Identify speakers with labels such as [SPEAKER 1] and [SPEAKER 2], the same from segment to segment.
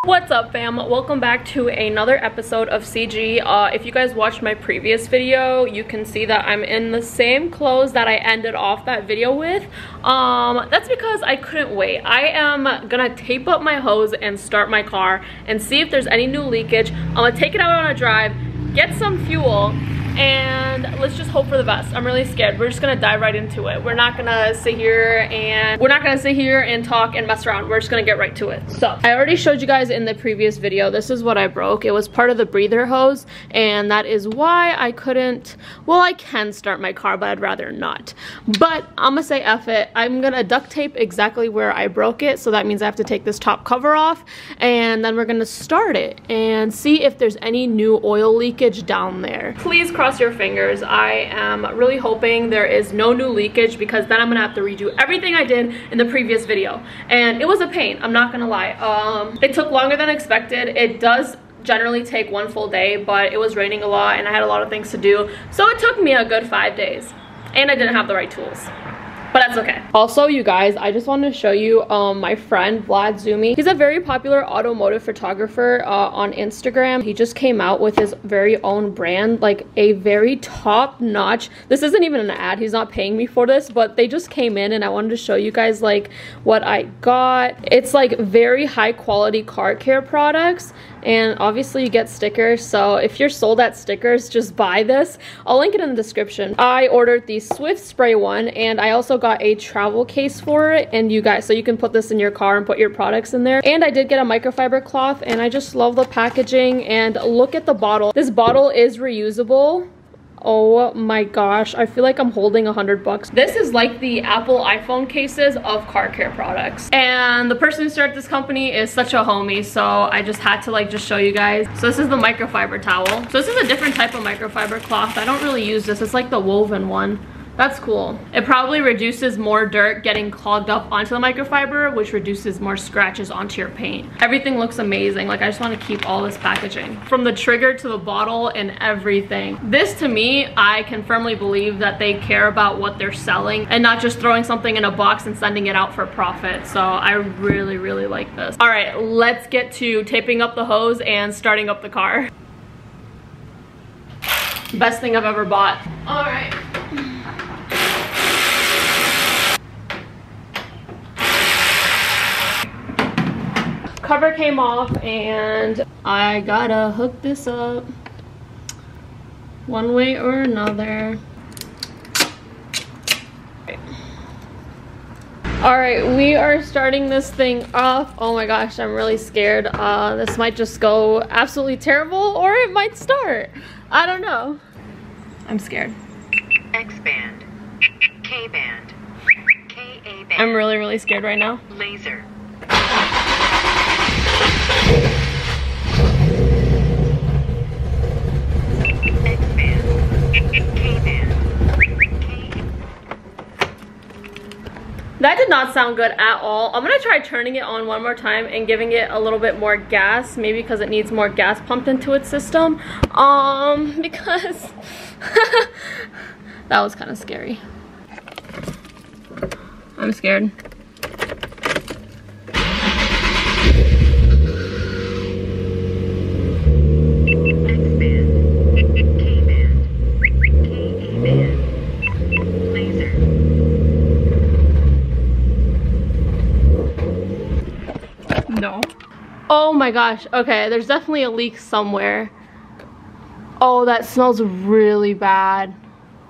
[SPEAKER 1] What's up, fam? Welcome back to another episode of CG. If you guys watched my previous video, you can see that I'm in the same clothes that I ended off that video with. That's because I couldn't wait. I am gonna tape up my hose and start my car and see if there's any new leakage. I'm gonna take it out on a drive, get some fuel, and let's just hope for the best. I'm really scared. We're just gonna dive right into it. We're not gonna sit here and talk and mess around. We're just gonna get right to it. So I already showed you guys in the previous video, this is what I broke. It was part of the breather hose, and that is why I couldn't, well, I can start my car, but I'd rather not. But I'm gonna say F it. I'm gonna duct tape exactly where I broke it, so that means I have to take this top cover off, and then we're gonna start it and see if there's any new oil leakage down there. Please cross your fingers. I am really hoping there is no new leakage, because then I'm gonna have to redo everything I did in the previous video, and it was a pain, I'm not gonna lie. It took longer than expected. It does generally take one full day, but it was raining a lot and I had a lot of things to do, so it took me a good 5 days, and I didn't have the right tools. But that's okay. Also, you guys, I just wanted to show you my friend Vlad Zumi. He's a very popular automotive photographer on Instagram. He just came out with his very own brand, like a very top-notch. This isn't even an ad. He's not paying me for this, but they just came in and I wanted to show you guys like what I got. It's like very high-quality car care products, and obviously you get stickers, so if you're sold at stickers, just buy this. I'll link it in the description. I ordered the Swift spray one, and I also got a travel case for it, and you guys, so you can put this in your car and put your products in there. And I did get a microfiber cloth, and I just love the packaging. And look at the bottle. This bottle is reusable. Oh my gosh, I feel like I'm holding $100. This is like the Apple iPhone cases of car care products. And the person who started this company is such a homie, so I just had to like just show you guys. So this is the microfiber towel. So this is a different type of microfiber cloth. I don't really use this. It's like the woven one. That's cool. It probably reduces more dirt getting clogged up onto the microfiber, which reduces more scratches onto your paint. Everything looks amazing. Like, I just want to keep all this packaging, from the trigger to the bottle and everything. This, to me, I can firmly believe that they care about what they're selling and not just throwing something in a box and sending it out for profit. So I really, really like this. All right, let's get to taping up the hose and starting up the car. Best thing I've ever bought. All right. Cover came off, and I gotta hook this up one way or another. All right, we are starting this thing off. Oh my gosh, I'm really scared. This might just go absolutely terrible, or it might start. I don't know. I'm scared.
[SPEAKER 2] X-band, K-band, K-A-band.
[SPEAKER 1] I'm really, really scared right now.
[SPEAKER 2] Laser.
[SPEAKER 1] That did not sound good at all. I'm gonna try turning it on one more time and giving it a little bit more gas, maybe because it needs more gas pumped into its system. Because that was kind of scary. I'm scared. No. Oh my gosh. Okay, there's definitely a leak somewhere. Oh, that smells really bad.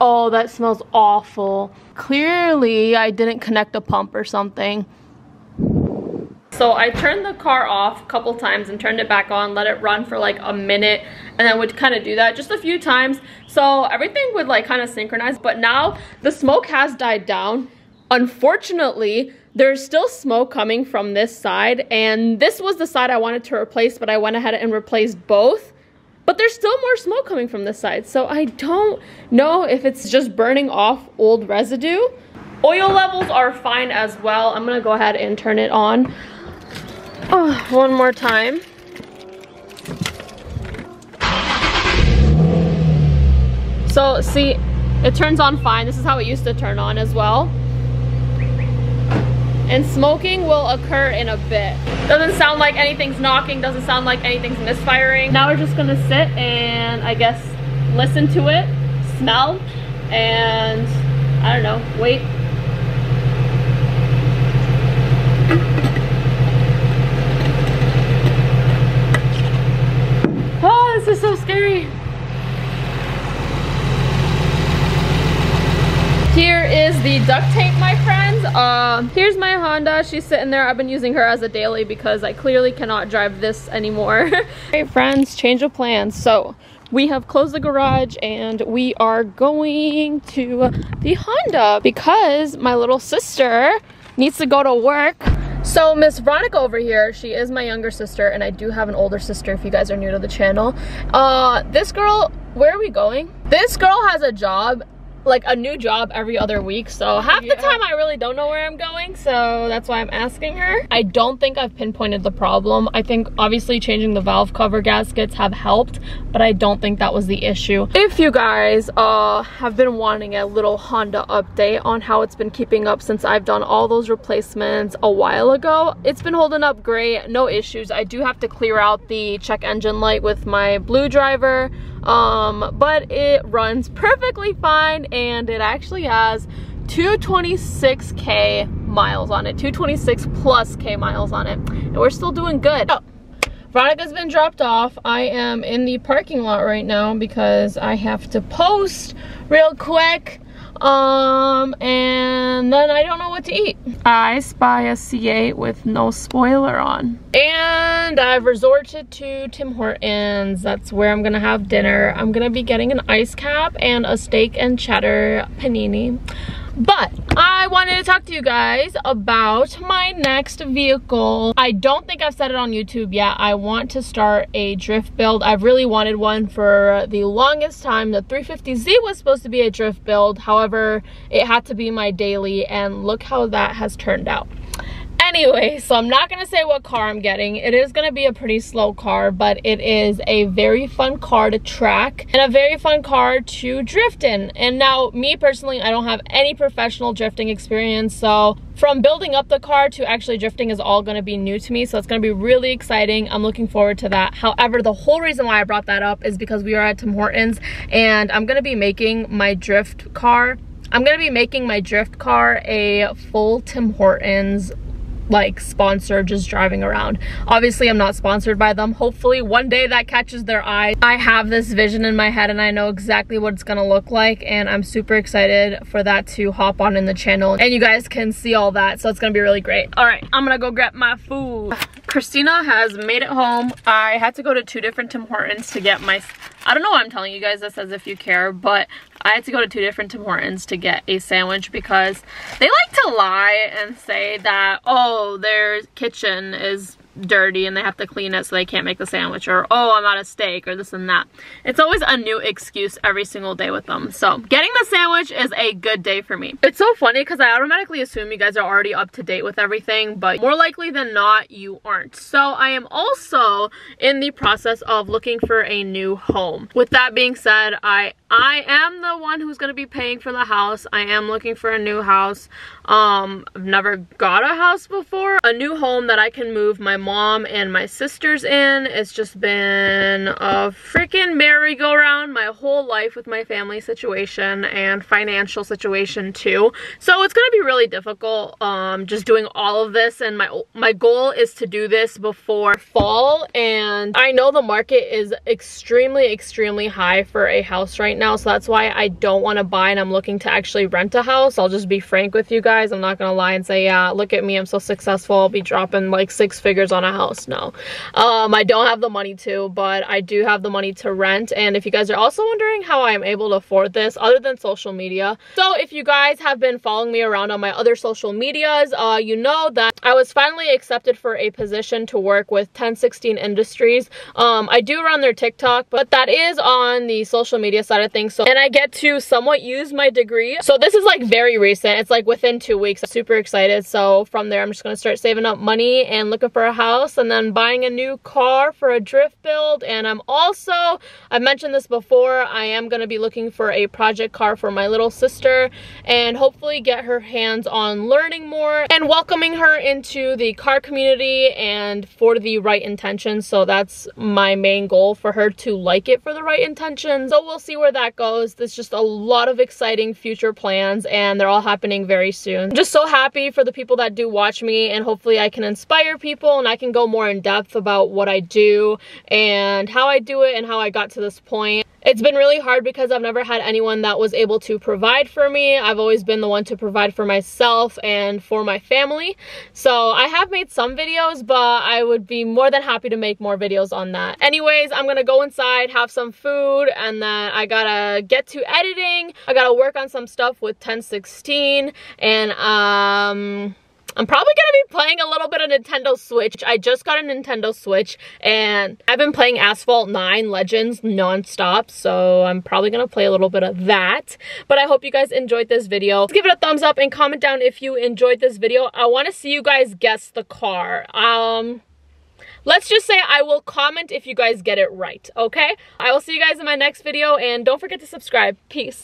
[SPEAKER 1] Oh, that smells awful. Clearly, I didn't connect a pump or something. So I turned the car off a couple times and turned it back on, let it run for like a minute, and then would kind of do that just a few times. So everything would like kind of synchronize, but now the smoke has died down. Unfortunately, there's still smoke coming from this side, and this was the side I wanted to replace, but I went ahead and replaced both. But there's still more smoke coming from this side, so I don't know if it's just burning off old residue. Oil levels are fine as well. I'm gonna go ahead and turn it on one more time. So see, it turns on fine. This is how it used to turn on as well. and smoking will occur in a bit. Doesn't sound like anything's knocking, doesn't sound like anything's misfiring. Now we're just gonna sit and I guess listen to it, smell, and I don't know, wait. Oh, this is so scary. Here is the duct tape, my friends. Here's my Honda. She's sitting there. I've been using her as a daily because I clearly cannot drive this anymore. Hey friends, change of plans. So we have closed the garage and we are going to the Honda because my little sister needs to go to work. So Miss Veronica over here, she is my younger sister, and I do have an older sister if you guys are new to the channel. This girl, where are we going? This girl has a job, like a new job every other week, so half the time I really don't know where I'm going, so that's why I'm asking her. I don't think I've pinpointed the problem. I think obviously changing the valve cover gaskets have helped, but I don't think that was the issue. If you guys have been wanting a little Honda update on how it's been keeping up since I've done all those replacements a while ago, it's been holding up great, no issues. I do have to clear out the check engine light with my blue driver, but it runs perfectly fine, and it actually has 226k miles on it, 226 plus k miles on it, and we're still doing good. Oh, Veronica's been dropped off. I am in the parking lot right now because I have to post real quick, and then I don't know what to eat. I spy a C8 with no spoiler on, and I've resorted to Tim Hortons. That's where I'm gonna have dinner. I'm gonna be getting an ice cap and a steak and cheddar panini. But I wanted to talk to you guys about my next vehicle. I don't think I've said it on YouTube yet. I want to start a drift build. I've really wanted one for the longest time. The 350Z was supposed to be a drift build. However, it had to be my daily, and look how that has turned out. Anyway, so I'm not gonna say what car I'm getting. It is gonna be a pretty slow car, but it is a very fun car to track and a very fun car to drift in. And now, me personally, I don't have any professional drifting experience, so from building up the car to actually drifting is all gonna be new to me, so it's gonna be really exciting. I'm looking forward to that. However, the whole reason why I brought that up is because we are at Tim Hortons, and I'm gonna be making my drift car a full Tim Hortons like sponsor, just driving around. Obviously I'm not sponsored by them. Hopefully one day that catches their eye. I have this vision in my head and I know exactly what it's gonna look like, and I'm super excited for that to hop on in the channel and you guys can see all that, so it's gonna be really great. All right, I'm gonna go grab my food. Christina has made it home. I had to go to 2 different Tim Hortons to get my, I don't know why I'm telling you guys this as if you care, but I had to go to 2 different Tim Hortons to get a sandwich because they like to lie and say that, oh, their kitchen is dirty and they have to clean it so they can't make the sandwich, or oh, I'm out of steak, or this and that. It's always a new excuse every single day with them. So getting the sandwich is a good day for me. It's so funny because I automatically assume you guys are already up to date with everything, but more likely than not you aren't. So I am also in the process of looking for a new home. With that being said, I am the one who's going to be paying for the house. I am looking for a new house. I've never got a house before. A new home that I can move my mom and my sisters in. It's just been a freaking merry-go-round my whole life with my family situation and financial situation too. So it's gonna be really difficult just doing all of this, and my goal is to do this before fall, and I know the market is extremely high for a house right now, so that's why I don't want to buy and I'm looking to actually rent a house. I'll just be frank with you guys. I'm not gonna lie and say, yeah, look at me, I'm so successful, I'll be dropping like 6 figures on a house. No, I don't have the money to, but I do have the money to rent. And if you guys are also wondering how I am able to afford this other than social media, so if you guys have been following me around on my other social medias, you know that I was finally accepted for a position to work with 1016 Industries. I do run their TikTok, but that is on the social media side of things. So, and I get to somewhat use my degree. So this is like very recent. It's like within 2 weeks. I'm super excited. So from there, I'm just gonna start saving up money and looking for a house and then buying a new car for a drift build. And I'm also, I've mentioned this before, I am gonna be looking for a project car for my little sister and hopefully get her hands on learning more and welcoming her into the car community and for the right intentions. So that's my main goal, for her to like it for the right intentions. So we'll see where that goes. There's just a lot of exciting future plans and they're all happening very soon. I'm just so happy for the people that do watch me, and hopefully I can inspire people and I can go more in depth about what I do and how I do it and how I got to this point. It's been really hard because I've never had anyone that was able to provide for me. I've always been the one to provide for myself and for my family. So I have made some videos, but I would be more than happy to make more videos on that. Anyways, I'm gonna go inside, have some food, and then I gotta get to editing. I gotta work on some stuff with 1016, and I'm probably gonna be playing a little bit of Nintendo Switch. I just got a Nintendo Switch and I've been playing Asphalt 9 Legends non-stop, so I'm probably gonna play a little bit of that. But I hope you guys enjoyed this video. Let's give it a thumbs up and comment down if you enjoyed this video. I wanna see you guys guess the car. Let's just say I will comment if you guys get it right, okay? I will see you guys in my next video, and don't forget to subscribe. Peace.